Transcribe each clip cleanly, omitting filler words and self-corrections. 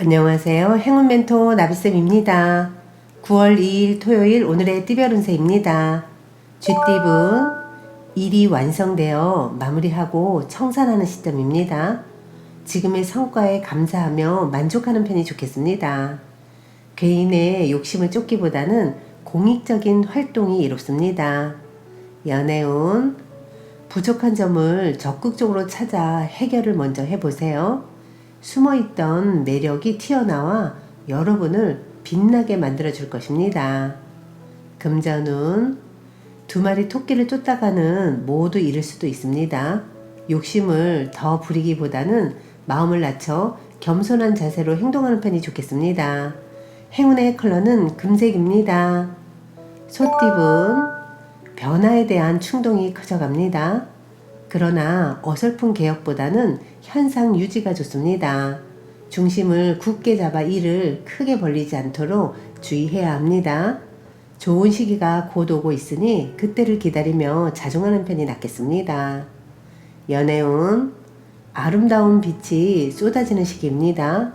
안녕하세요. 행운 멘토 나비쌤입니다. 9월 2일 토요일 오늘의 띠별 운세입니다. 쥐띠분 일이 완성되어 마무리하고 청산하는 시점입니다. 지금의 성과에 감사하며 만족하는 편이 좋겠습니다. 개인의 욕심을 쫓기보다는 공익적인 활동이 이롭습니다. 연애운 부족한 점을 적극적으로 찾아 해결을 먼저 해보세요. 숨어있던 매력이 튀어나와 여러분을 빛나게 만들어줄 것입니다. 금전운 두 마리 토끼를 쫓다가는 모두 잃을 수도 있습니다. 욕심을 더 부리기보다는 마음을 낮춰 겸손한 자세로 행동하는 편이 좋겠습니다. 행운의 컬러는 금색입니다. 소띠분 변화에 대한 충동이 커져갑니다. 그러나 어설픈 개혁보다는 현상 유지가 좋습니다. 중심을 굳게 잡아 일을 크게 벌리지 않도록 주의해야 합니다. 좋은 시기가 곧 오고 있으니 그때를 기다리며 자중하는 편이 낫겠습니다. 연애운 아름다운 빛이 쏟아지는 시기입니다.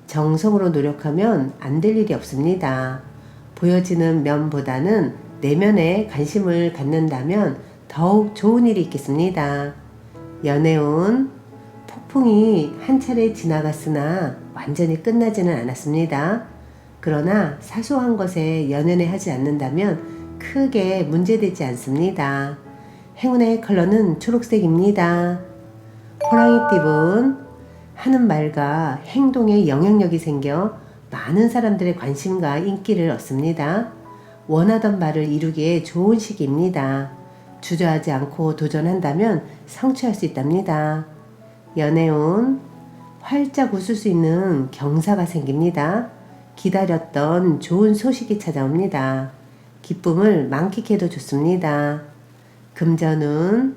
정성으로 노력하면 안 될 일이 없습니다. 보여지는 면보다는 내면에 관심을 갖는다면 더욱 좋은 일이 있겠습니다. 연애운 폭풍이 한 차례 지나갔으나 완전히 끝나지는 않았습니다. 그러나 사소한 것에 연연해 하지 않는다면 크게 문제되지 않습니다. 행운의 컬러는 초록색입니다. 호랑이띠분 하는 말과 행동에 영향력이 생겨 많은 사람들의 관심과 인기를 얻습니다. 원하던 바를 이루기에 좋은 시기입니다. 주저하지 않고 도전한다면 성취할 수 있답니다. 연애운 활짝 웃을 수 있는 경사가 생깁니다. 기다렸던 좋은 소식이 찾아옵니다. 기쁨을 만끽해도 좋습니다. 금전운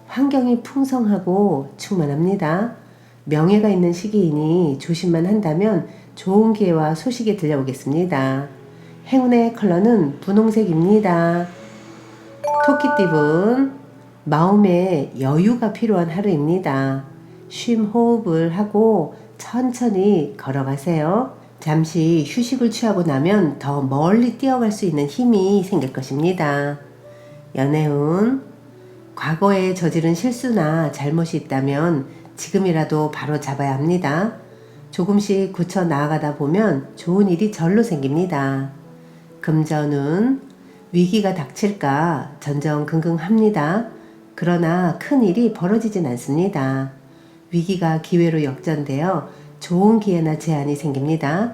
환경이 풍성하고 충만합니다. 명예가 있는 시기이니 조심만 한다면 좋은 기회와 소식이 들려오겠습니다. 행운의 컬러는 분홍색입니다. 토끼띠분 마음에 여유가 필요한 하루입니다. 쉼 호흡을 하고 천천히 걸어가세요. 잠시 휴식을 취하고 나면 더 멀리 뛰어갈 수 있는 힘이 생길 것입니다. 연애운 과거에 저지른 실수나 잘못이 있다면 지금이라도 바로 잡아야 합니다. 조금씩 굳혀 나아가다 보면 좋은 일이 절로 생깁니다. 금전운 위기가 닥칠까 전전긍긍합니다. 그러나 큰 일이 벌어지진 않습니다. 위기가 기회로 역전되어 좋은 기회나 제안이 생깁니다.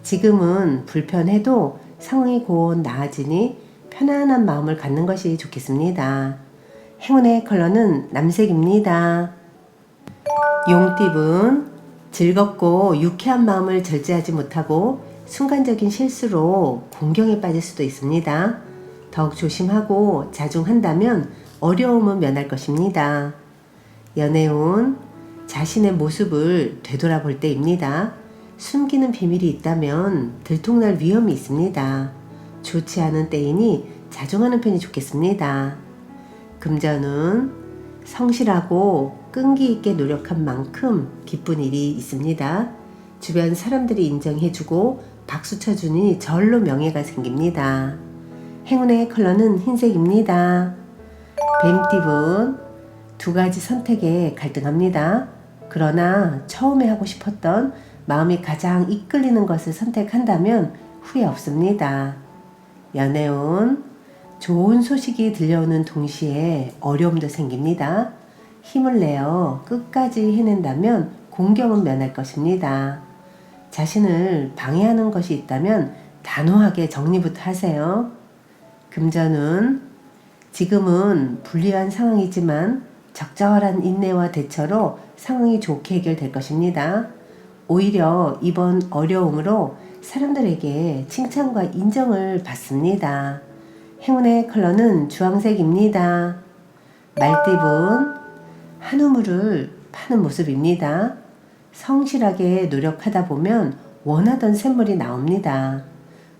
지금은 불편해도 상황이 곧 나아지니 편안한 마음을 갖는 것이 좋겠습니다. 행운의 컬러는 남색입니다. 용띠분 즐겁고 유쾌한 마음을 절제하지 못하고 순간적인 실수로 공경에 빠질 수도 있습니다. 더욱 조심하고 자중한다면 어려움은 면할 것입니다. 연애운 자신의 모습을 되돌아볼 때입니다. 숨기는 비밀이 있다면 들통날 위험이 있습니다. 좋지 않은 때이니 자중하는 편이 좋겠습니다. 금전운 성실하고 끈기 있게 노력한 만큼 기쁜 일이 있습니다. 주변 사람들이 인정해주고 박수 쳐주니 절로 명예가 생깁니다. 행운의 컬러는 흰색입니다. 뱀띠분 두 가지 선택에 갈등합니다. 그러나 처음에 하고 싶었던 마음이 가장 이끌리는 것을 선택한다면 후회 없습니다. 연애운 좋은 소식이 들려오는 동시에 어려움도 생깁니다. 힘을 내어 끝까지 해낸다면 공경은 면할 것입니다. 자신을 방해하는 것이 있다면 단호하게 정리부터 하세요. 금전운 지금은 불리한 상황이지만 적절한 인내와 대처로 상황이 좋게 해결될 것입니다. 오히려 이번 어려움으로 사람들에게 칭찬과 인정을 받습니다. 행운의 컬러는 주황색입니다. 말띠분 한우물을 파는 모습입니다. 성실하게 노력하다 보면 원하던 샘물이 나옵니다.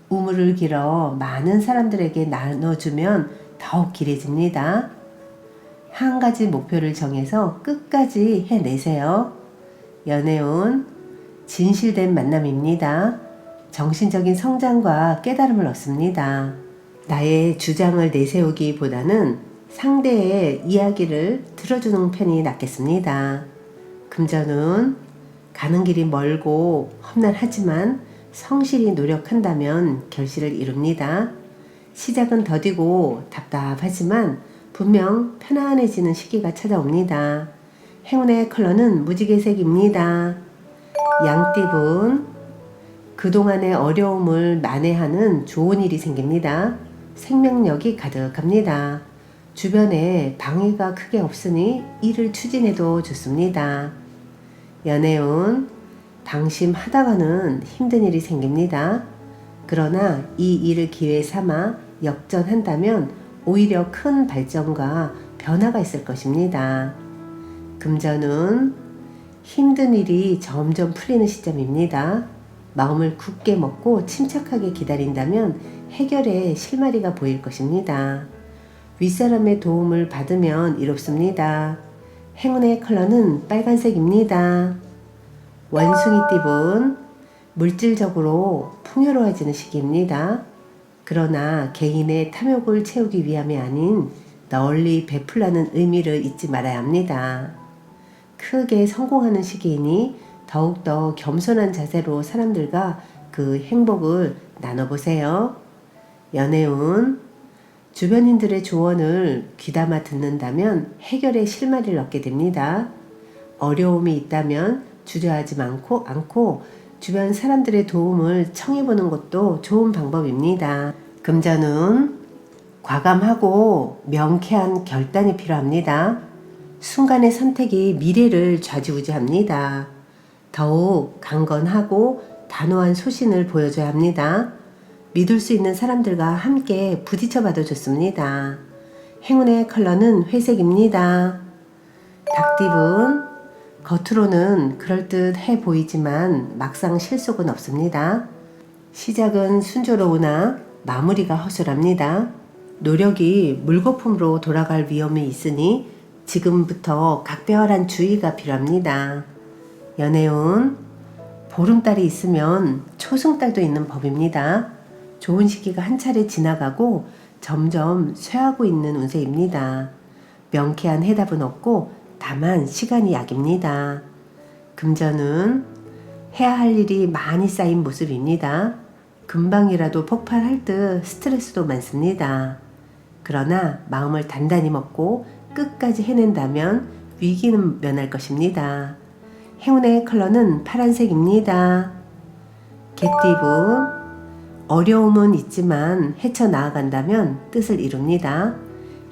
우물을 길어 많은 사람들에게 나눠주면 더욱 길해집니다. 한 가지 목표를 정해서 끝까지 해내세요. 연애운 진실된 만남입니다. 정신적인 성장과 깨달음을 얻습니다. 나의 주장을 내세우기보다는 상대의 이야기를 들어주는 편이 낫겠습니다. 금전운, 가는 길이 멀고 험난하지만 성실히 노력한다면 결실을 이룹니다. 시작은 더디고 답답하지만 분명 편안해지는 시기가 찾아옵니다. 행운의 컬러는 무지개색입니다. 양띠분, 그동안의 어려움을 만회하는 좋은 일이 생깁니다. 생명력이 가득합니다. 주변에 방해가 크게 없으니 일을 추진해도 좋습니다. 연애운, 방심하다가는 힘든 일이 생깁니다. 그러나 이 일을 기회 삼아 역전한다면 오히려 큰 발전과 변화가 있을 것입니다. 금전운, 힘든 일이 점점 풀리는 시점입니다. 마음을 굳게 먹고 침착하게 기다린다면 해결의 실마리가 보일 것입니다. 윗사람의 도움을 받으면 이롭습니다. 행운의 컬러는 빨간색입니다. 원숭이띠분, 물질적으로 풍요로워지는 시기입니다. 그러나 개인의 탐욕을 채우기 위함이 아닌 널리 베풀라는 의미를 잊지 말아야 합니다. 크게 성공하는 시기이니 더욱더 겸손한 자세로 사람들과 그 행복을 나눠보세요. 연애운, 주변인들의 조언을 귀담아 듣는다면 해결의 실마리를 얻게 됩니다. 어려움이 있다면 주저하지 않고 주변 사람들의 도움을 청해보는 것도 좋은 방법입니다. 금전운, 과감하고 명쾌한 결단이 필요합니다. 순간의 선택이 미래를 좌지우지합니다. 더욱 강건하고 단호한 소신을 보여줘야 합니다. 믿을 수 있는 사람들과 함께 부딪혀봐도 좋습니다. 행운의 컬러는 회색입니다. 닭띠분, 겉으로는 그럴듯해 보이지만 막상 실속은 없습니다. 시작은 순조로우나 마무리가 허술합니다. 노력이 물거품으로 돌아갈 위험이 있으니 지금부터 각별한 주의가 필요합니다. 연애운, 보름달이 있으면 초승달도 있는 법입니다. 좋은 시기가 한 차례 지나가고 점점 쇠하고 있는 운세입니다. 명쾌한 해답은 없고 다만 시간이 약입니다. 금전은 해야 할 일이 많이 쌓인 모습입니다. 금방이라도 폭발할 듯 스트레스도 많습니다. 그러나 마음을 단단히 먹고 끝까지 해낸다면 위기는 면할 것입니다. 행운의 컬러는 파란색입니다. 개띠분, 어려움은 있지만 헤쳐나아간다면 뜻을 이룹니다.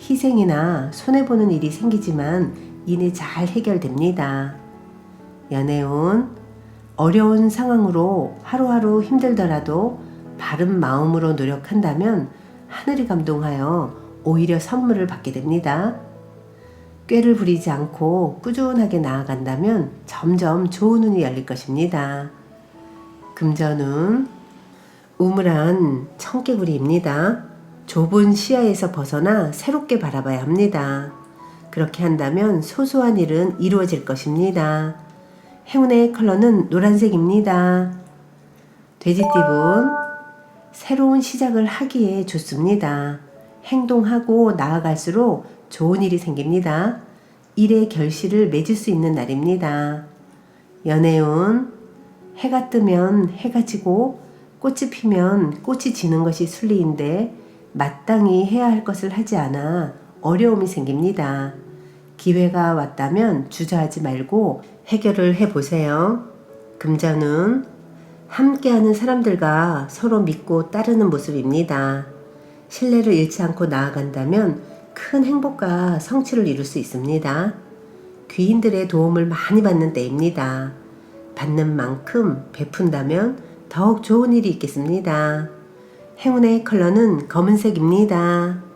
희생이나 손해보는 일이 생기지만 이내 잘 해결됩니다. 연애운, 어려운 상황으로 하루하루 힘들더라도 바른 마음으로 노력한다면 하늘이 감동하여 오히려 선물을 받게 됩니다. 꾀를 부리지 않고 꾸준하게 나아간다면 점점 좋은 운이 열릴 것입니다. 금전운, 우물한 청개구리입니다. 좁은 시야에서 벗어나 새롭게 바라봐야 합니다. 그렇게 한다면 소소한 일은 이루어질 것입니다. 행운의 컬러는 노란색입니다. 돼지띠분, 새로운 시작을 하기에 좋습니다. 행동하고 나아갈수록 좋은 일이 생깁니다. 일의 결실을 맺을 수 있는 날입니다. 연애운, 해가 뜨면 해가 지고 꽃이 피면 꽃이 지는 것이 순리인데 마땅히 해야 할 것을 하지 않아 어려움이 생깁니다. 기회가 왔다면 주저하지 말고 해결을 해보세요. 금전운, 함께하는 사람들과 서로 믿고 따르는 모습입니다. 신뢰를 잃지 않고 나아간다면 큰 행복과 성취를 이룰 수 있습니다. 귀인들의 도움을 많이 받는 때입니다. 받는 만큼 베푼다면 더욱 좋은 일이 있겠습니다. 행운의 컬러는 검은색입니다.